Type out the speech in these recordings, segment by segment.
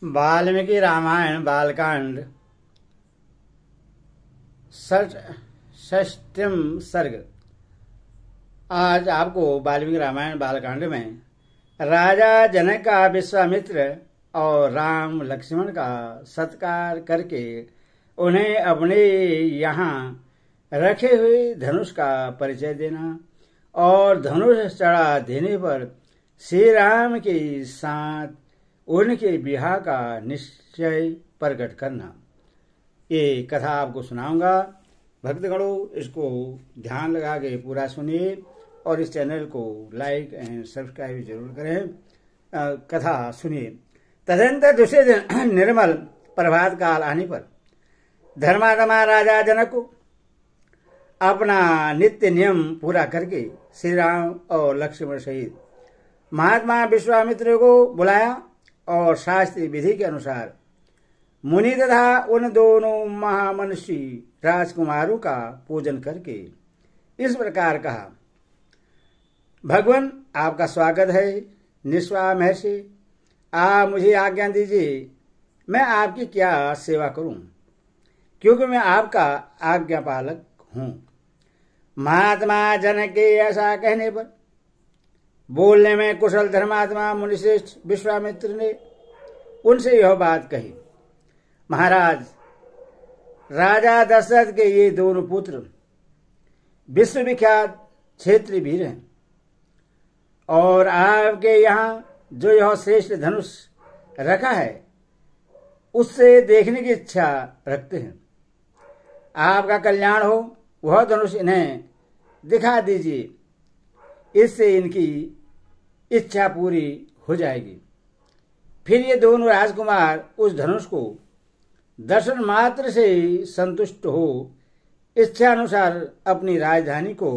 वाल्मीकि रामायण बालकांड षष्ठम सर्ग। आज आपको वाल्मीकि रामायण बालकांड में राजा जनक का विश्वामित्र और राम लक्ष्मण का सत्कार करके उन्हें अपने यहाँ रखे हुए धनुष का परिचय देना और धनुष चढ़ा देने पर श्री राम के साथ उनके विवाह का निश्चय प्रकट करना। ये कथा आपको सुनाऊंगा। भक्तगणों, इसको ध्यान लगा के पूरा सुनिए और इस चैनल को लाइक एंड सब्सक्राइब जरूर करें। कथा सुनिए। तदंतर दूसरे दिन निर्मल प्रभात काल आने पर धर्मात्मा राजा जनक को अपना नित्य नियम पूरा करके श्री राम और लक्ष्मण सहित महात्मा विश्वामित्र को बुलाया और शास्त्रीय विधि के अनुसार मुनि तथा उन दोनों महामनुषी राजकुमारों का पूजन करके इस प्रकार कहा। भगवान, आपका स्वागत है। निस्वा महर्षि, आप मुझे आज्ञा दीजिए, मैं आपकी क्या सेवा करूं, क्योंकि मैं आपका आज्ञा पालक हूं। महात्मा जनक के ऐसा कहने पर बोलने में कुशल धर्मात्मा मुनिश्रेष्ठ विश्वामित्र ने उनसे यह बात कही। महाराज, राजा दशरथ के ये दोनों पुत्र विश्वविख्यात क्षेत्रीय वीर हैं और आपके यहाँ जो यह श्रेष्ठ धनुष रखा है उससे देखने की इच्छा रखते हैं। आपका कल्याण हो, वह धनुष इन्हें दिखा दीजिए, इससे इनकी इच्छा पूरी हो जाएगी। फिर ये दोनों राजकुमार उस धनुष को दर्शन मात्र से संतुष्ट हो इच्छा अनुसार अपनी राजधानी को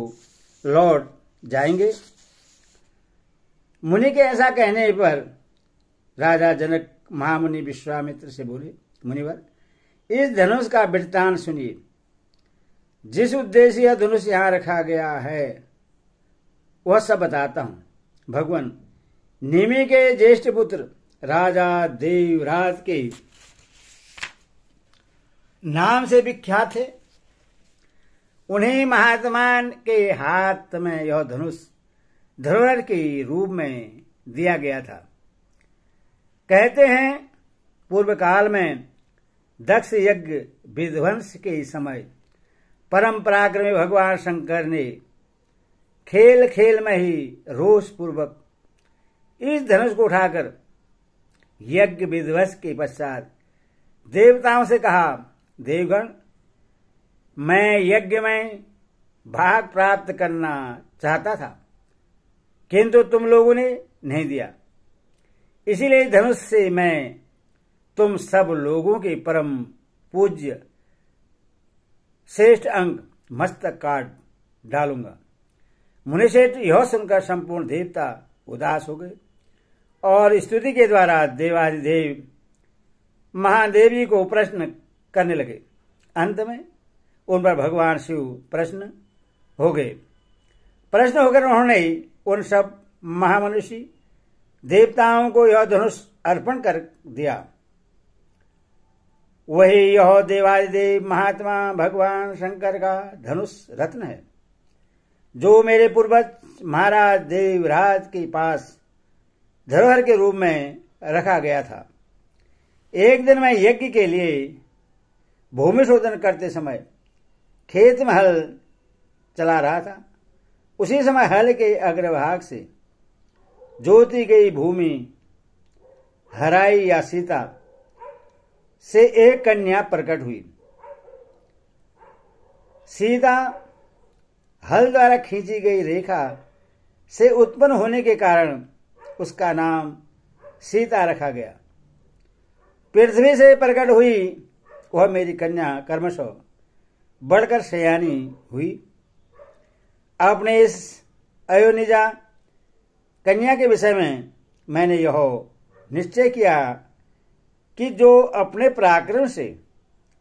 लौट जाएंगे। मुनि के ऐसा कहने पर राजा जनक महामुनि विश्वामित्र से बोले, मुनिवर, इस धनुष का वृत्तांत सुनिए। जिस उद्देश्य यह धनुष यहाँ रखा गया है वह सब बताता हूं। भगवान, निमि के ज्येष्ठ पुत्र राजा देवराज के नाम से विख्यात थे। उन्हीं महात्मा के हाथ में यह धनुष धरोहर के रूप में दिया गया था। कहते हैं, पूर्व काल में दक्ष यज्ञ विध्वंस के समय परम पराक्रमी भगवान शंकर ने खेल खेल में ही रोष पूर्वक इस धनुष को उठाकर यज्ञ विध्वंस के पश्चात देवताओं से कहा, देवगण, मैं यज्ञ में भाग प्राप्त करना चाहता था, किंतु तुम लोगों ने नहीं दिया। इसीलिए धनुष से मैं तुम सब लोगों के परम पूज्य श्रेष्ठ अंग मस्तक काट डालूंगा। मुनिश्रेष्ठ यह सुनकर संपूर्ण देवता उदास हो गए और स्तुति के द्वारा देवाधिदेव महादेवी को प्रश्न करने लगे। अंत में उन पर भगवान शिव प्रश्न हो गए। प्रश्न होकर उन्होंने उन सब महामनुषी देवताओं को यह धनुष अर्पण कर दिया। वही यह देवाधिदेव महात्मा भगवान शंकर का धनुष रत्न है, जो मेरे पूर्वज महाराज देवराज के पास धरोहर के रूप में रखा गया था। एक दिन मैं यज्ञ के लिए भूमि शोधन करते समय खेत में हल चला रहा था। उसी समय हल के अग्रभाग से जोती गई भूमि हराई या सीता से एक कन्या प्रकट हुई। सीता हल द्वारा खींची गई रेखा से उत्पन्न होने के कारण उसका नाम सीता रखा गया। पृथ्वी से प्रकट हुई वह मेरी कन्या कर्मशः बढ़कर सयानी हुई। अपने इस अयोनिजा कन्या के विषय में मैंने यह निश्चय किया कि जो अपने पराक्रम से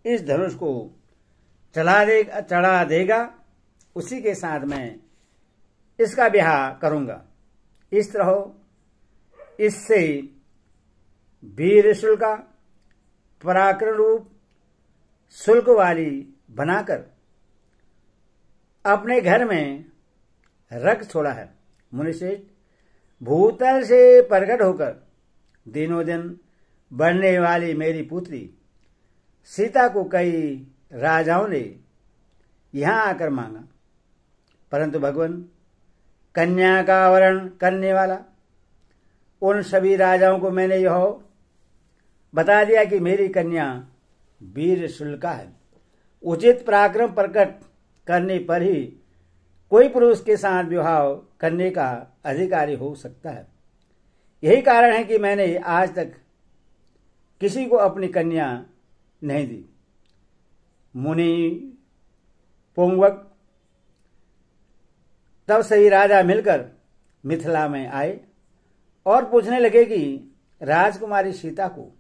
इस धनुष को चढ़ा देगा उसी के साथ मैं इसका ब्याह करूंगा। इस तरह इससे वीर शुल्का पराक्रम रूप शुल्क वाली बनाकर अपने घर में रख छोड़ा है। मुनिश्रेष्ठ, भूतल से प्रकट होकर दिनों दिन बढ़ने वाली मेरी पुत्री सीता को कई राजाओं ने यहां आकर मांगा, परंतु भगवान कन्या का वरण करने वाला उन सभी राजाओं को मैंने यह बता दिया कि मेरी कन्या वीर शुल्का है। उचित पराक्रम प्रकट करने पर ही कोई पुरुष के साथ विवाह करने का अधिकारी हो सकता है। यही कारण है कि मैंने आज तक किसी को अपनी कन्या नहीं दी। मुनि पुंगवक तब सही राजा मिलकर मिथिला में आए और पूछने लगे कि राजकुमारी सीता को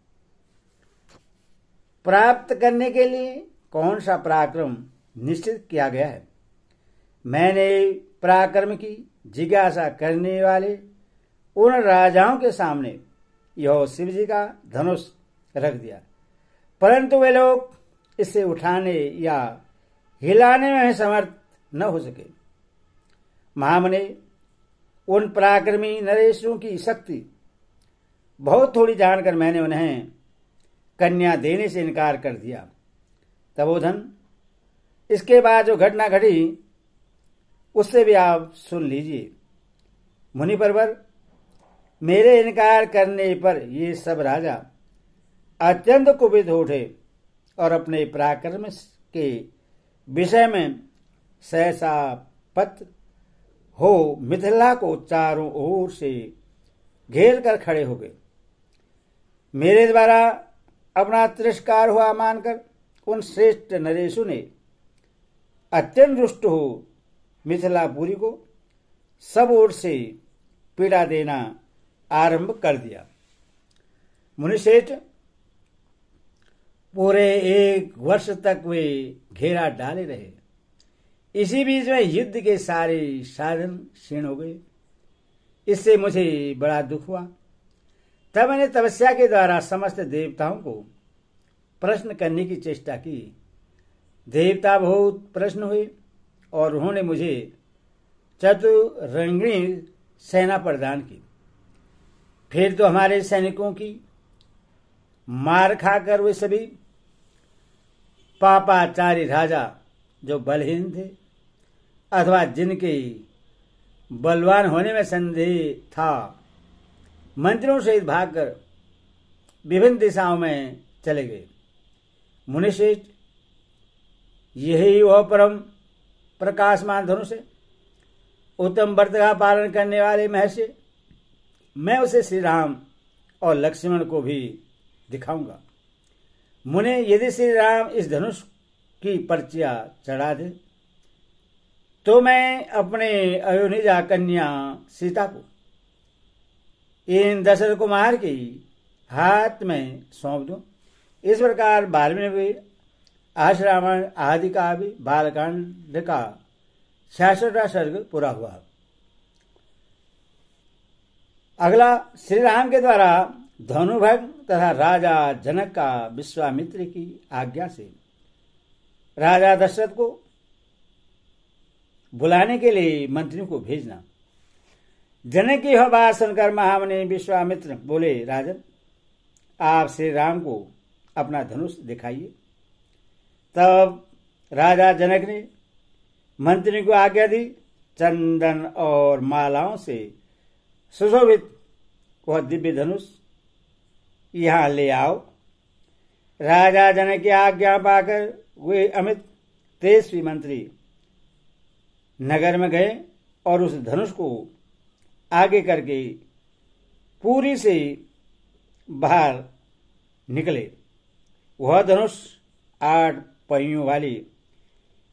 प्राप्त करने के लिए कौन सा पराक्रम निश्चित किया गया है। मैंने पराक्रम की जिज्ञासा करने वाले उन राजाओं के सामने यह शिव जी का धनुष रख दिया, परंतु वे लोग इसे उठाने या हिलाने में समर्थ न हो सके। महामुनि, उन पराक्रमी नरेशों की शक्ति बहुत थोड़ी जानकर मैंने उन्हें कन्या देने से इनकार कर दिया। तपोधन, इसके बाद जो घटना घटी उससे भी आप सुन लीजिए। मुनि परवर, मेरे इनकार करने पर ये सब राजा अत्यंत कुपित हो उठे और अपने पराक्रम के विषय में सहसा पत हो मिथिला को चारों ओर से घेर कर खड़े हो गए। मेरे द्वारा अपना तिरस्कार हुआ मानकर उन श्रेष्ठ नरेशों ने अत्यंत रुष्ट हो मिथिलापुरी को सब ओर से पीड़ा देना आरंभ कर दिया। मुनिश्रेष्ठ, पूरे 1 वर्ष तक वे घेरा डाले रहे। इसी बीच में युद्ध के सारे साधन क्षीण हो गए। इससे मुझे बड़ा दुख हुआ। तब मैंने तपस्या के द्वारा समस्त देवताओं को प्रश्न करने की चेष्टा की। देवता बहुत प्रश्न हुए और उन्होंने मुझे चतुरंगिणी सेना प्रदान की। फिर तो हमारे सैनिकों की मार खाकर वे सभी पापाचारी राजा जो बलहीन थे अथवा जिनके बलवान होने में संदेह था, मंत्रियों सहित भागकर विभिन्न दिशाओं में चले गए। मुनिश्रेष्ठ, यही वह परम प्रकाशमान धनुष है, उत्तम व्रत का पालन करने वाले महर्षि। मैं उसे श्री राम और लक्ष्मण को भी दिखाऊंगा। मुने, यदि श्री राम इस धनुष की पर्चियां चढ़ा दे तो मैं अपने अयोनिजा कन्या सीता को इन दशरथ कुमार के हाथ में सौंप दूं। इस प्रकार 12वें आश रामायण आदि का भी बालकांड का 66वां सर्ग पूरा हुआ। अगला, श्री राम के द्वारा धनुभग तथा राजा जनक का विश्वामित्र की आज्ञा से राजा दशरथ को बुलाने के लिए मंत्रियों को भेजना। जनक की यह बात सुनकर महामुनि विश्वामित्र बोले, राजन, आप श्री राम को अपना धनुष दिखाइए। तब राजा जनक ने मंत्री को आज्ञा दी, चंदन और मालाओं से सुशोभित वह दिव्य धनुष यहां ले आओ। राजा जनक की आज्ञा पाकर वे अमित तेजस्वी मंत्री नगर में गए और उस धनुष को आगे करके पूरी से बाहर निकले। वह धनुष 8 पहियों वाली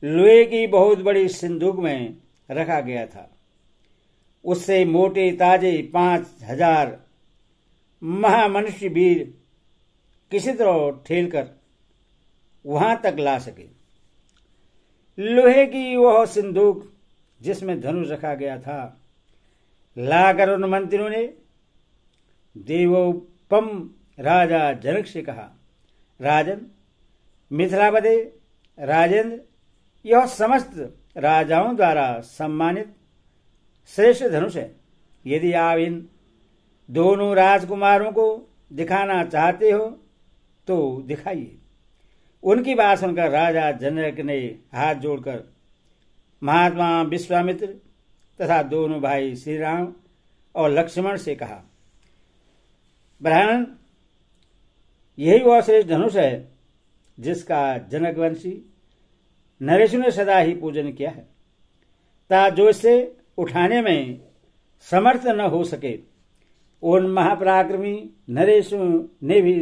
लोहे की बहुत बड़ी सिंदूक में रखा गया था। उससे मोटे ताजे 5000 महामनुष्य वीर किसी तरह ठेलकर वहां तक ला सके। लोहे की वह सिंदूक जिसमें धनुष रखा गया था लाकर उन मंत्रियों ने देवोपम राजा जनक से कहा, राजन, मिथिलापति राजेंद्र, यह समस्त राजाओं द्वारा सम्मानित श्रेष्ठ धनुष है। यदि आप इन दोनों राजकुमारों को दिखाना चाहते हो तो दिखाइए। उनकी बात सुनकर राजा जनक ने हाथ जोड़कर महात्मा विश्वामित्र तथा दोनों भाई श्री राम और लक्ष्मण से कहा, ब्राह्मण, यही वह श्रेष्ठ धनुष है जिसका जनकवंशी नरेशों ने सदा ही पूजन किया है, ता जो इसे उठाने में समर्थ न हो सके, उन महापराक्रमी नरेशों ने भी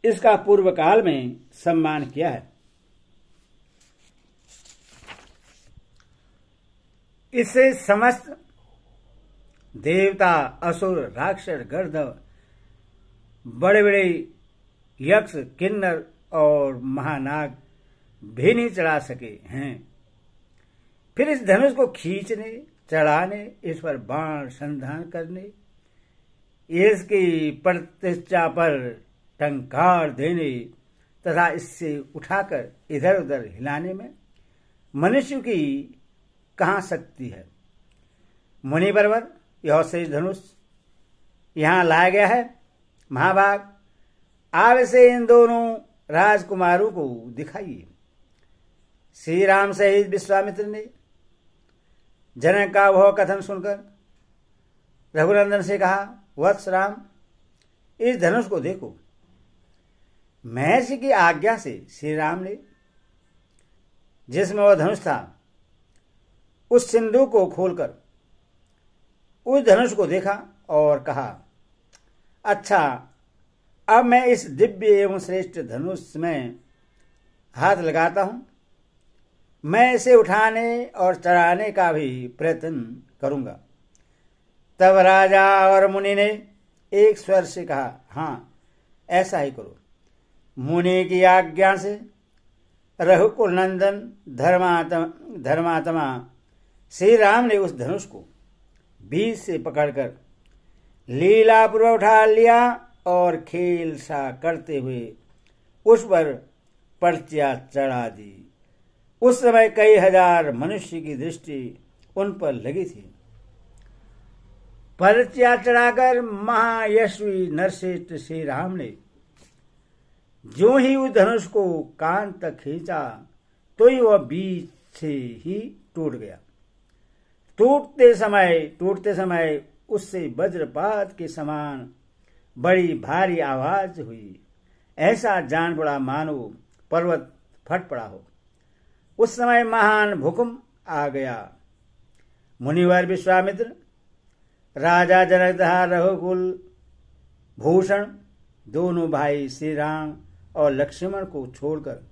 इसका पूर्व काल में सम्मान किया है। इससे समस्त देवता, असुर, राक्षस, गंधर्व, बड़े बड़े यक्ष, किन्नर और महानाग भी नहीं चढ़ा सके हैं। फिर इस धनुष को खींचने, चढ़ाने, इस पर बाण संधान करने, इसकी प्रतिष्ठा पर टंकार देने तथा इससे उठाकर इधर उधर हिलाने में मनुष्य की कहाँ शक्ति है। मुनिवर्वर, यह श्रेष्ठ धनुष यहाँ लाया गया है। महाभाग, आप इसे इन दोनों राजकुमारों को दिखाइए। श्री राम सहित विश्वामित्र ने जनक का वह कथन सुनकर रघुनंदन से कहा, वत्स राम, इस धनुष को देखो। महर्षि की आज्ञा से श्री राम ने जिसमें वह धनुष था उस सिंधु को खोलकर उस धनुष को देखा और कहा, अच्छा, अब मैं इस दिव्य एवं श्रेष्ठ धनुष में हाथ लगाता हूं। मैं इसे उठाने और चढ़ाने का भी प्रयत्न करूंगा। तब राजा और मुनि ने एक स्वर से कहा, हाँ, ऐसा ही करो। मुनि की आज्ञा से रघुकुल नंदन धर्मात्मा श्री राम ने उस धनुष को बीच से पकड़कर लीलापूर्वक उठा लिया और खेल सा करते हुए उस पर पर्चियां चढ़ा दी। उस समय कई हजार मनुष्य की दृष्टि उन पर लगी थी। पर्चियां चढ़ाकर महायशस्वी नरश्रेष्ठ श्री राम ने जो ही उस धनुष को कान तक खींचा तो ही वह बीच से ही टूट गया। टूटते समय उससे वज्रपात के समान बड़ी भारी आवाज हुई। ऐसा जान पड़ा मानो पर्वत फट पड़ा हो। उस समय महान भूकंप आ गया। मुनिवर विश्वामित्र, राजा जनक तथा रघुकुल भूषण दोनों भाई श्री राम और लक्ष्मण को छोड़कर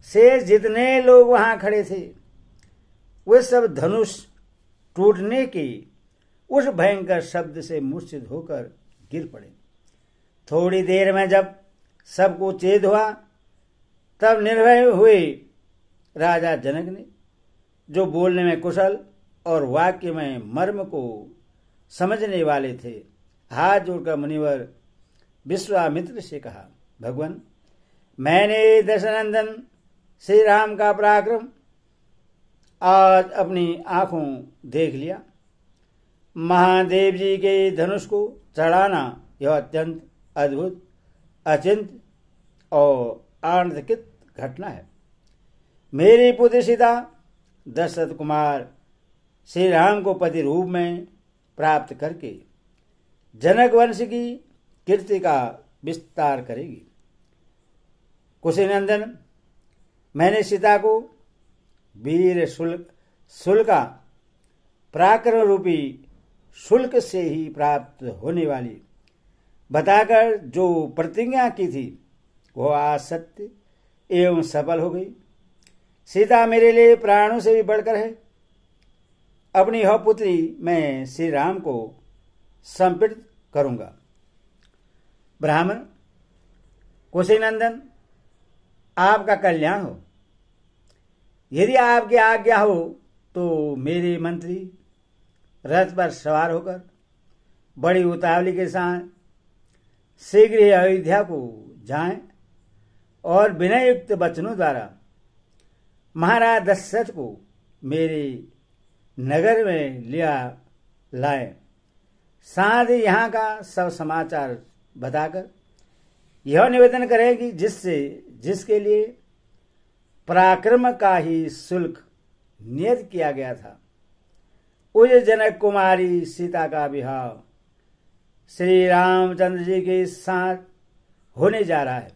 शेष जितने लोग वहां खड़े थे वे सब धनुष टूटने के उस भयंकर शब्द से मूर्छित होकर गिर पड़े। थोड़ी देर में जब सबको चेत हुआ तब निर्भय हुए राजा जनक ने, जो बोलने में कुशल और वाक्य में मर्म को समझने वाले थे, हाथ जोड़कर मुनिवर विश्वामित्र से कहा, भगवान, मैंने दशनंदन श्री राम का पराक्रम आज अपनी आंखों देख लिया। महादेव जी के धनुष को चढ़ाना यह अत्यंत अद्भुत, अचिंत्य और आनंदकृत घटना है। मेरी पुत्री सीता दशरथ कुमार श्री राम को पति रूप में प्राप्त करके जनक वंश की कीर्ति का विस्तार करेगी। कुशीनंदन, मैंने सीता को वीर शुल्का पराक्रम रूपी शुल्क से ही प्राप्त होने वाली बताकर जो प्रतिज्ञा की थी वह आज सत्य एवं सफल हो गई। सीता मेरे लिए प्राणों से भी बढ़कर है। अपनी यह पुत्री मैं श्री राम को संपित करूंगा। ब्राह्मण, कुशीनंदन, आपका कल्याण हो। यदि आपकी आज्ञा हो तो मेरे मंत्री रथ पर सवार होकर बड़ी उतावली के साथ शीघ्र ही अयोध्या को जाएं और विनय युक्त वचनों द्वारा महाराज दशरथ को मेरे नगर में लिया लाएं। साथ ही यहाँ का सब समाचार बताकर यह निवेदन करें कि जिसके लिए पराक्रम का ही शुल्क नियत किया गया था, उस जनक कुमारी सीता का विवाह श्री रामचंद्र जी के साथ होने जा रहा है।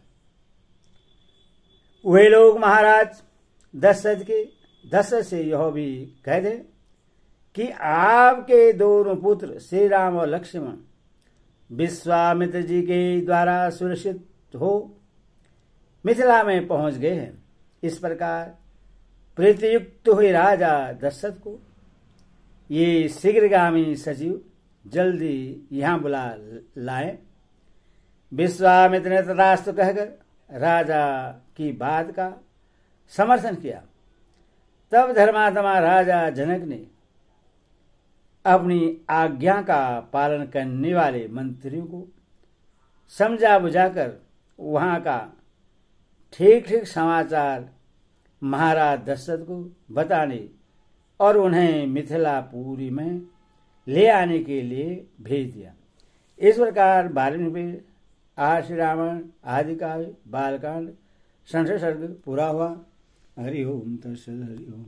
वे लोग महाराज दशरथ से यह भी कह दे कि आपके दोनों पुत्र श्री राम और लक्ष्मण विश्वामित्र जी के द्वारा सुरक्षित हो मिथिला में पहुंच गए हैं। इस प्रकार प्रीतियुक्त हुए राजा दशरथ को ये शीघ्रगामी सचिव जल्दी यहाँ बुला लाए। विश्वामित्र ने तथास्तु कहकर राजा की बात का समर्थन किया। तब धर्मात्मा राजा जनक ने अपनी आज्ञा का पालन करने वाले मंत्रियों को समझा बुझाकर वहां का ठीक ठीक समाचार महाराज दशरथ को बताने और उन्हें मिथिलापुरी में ले आने के लिए भेज दिया। इस प्रकार 12वें आदि श्री रामायण आदि काव्य बालकांड 66 सर्ग पूरा हुआ। हरि ओम तत्सत्। हरि ओम।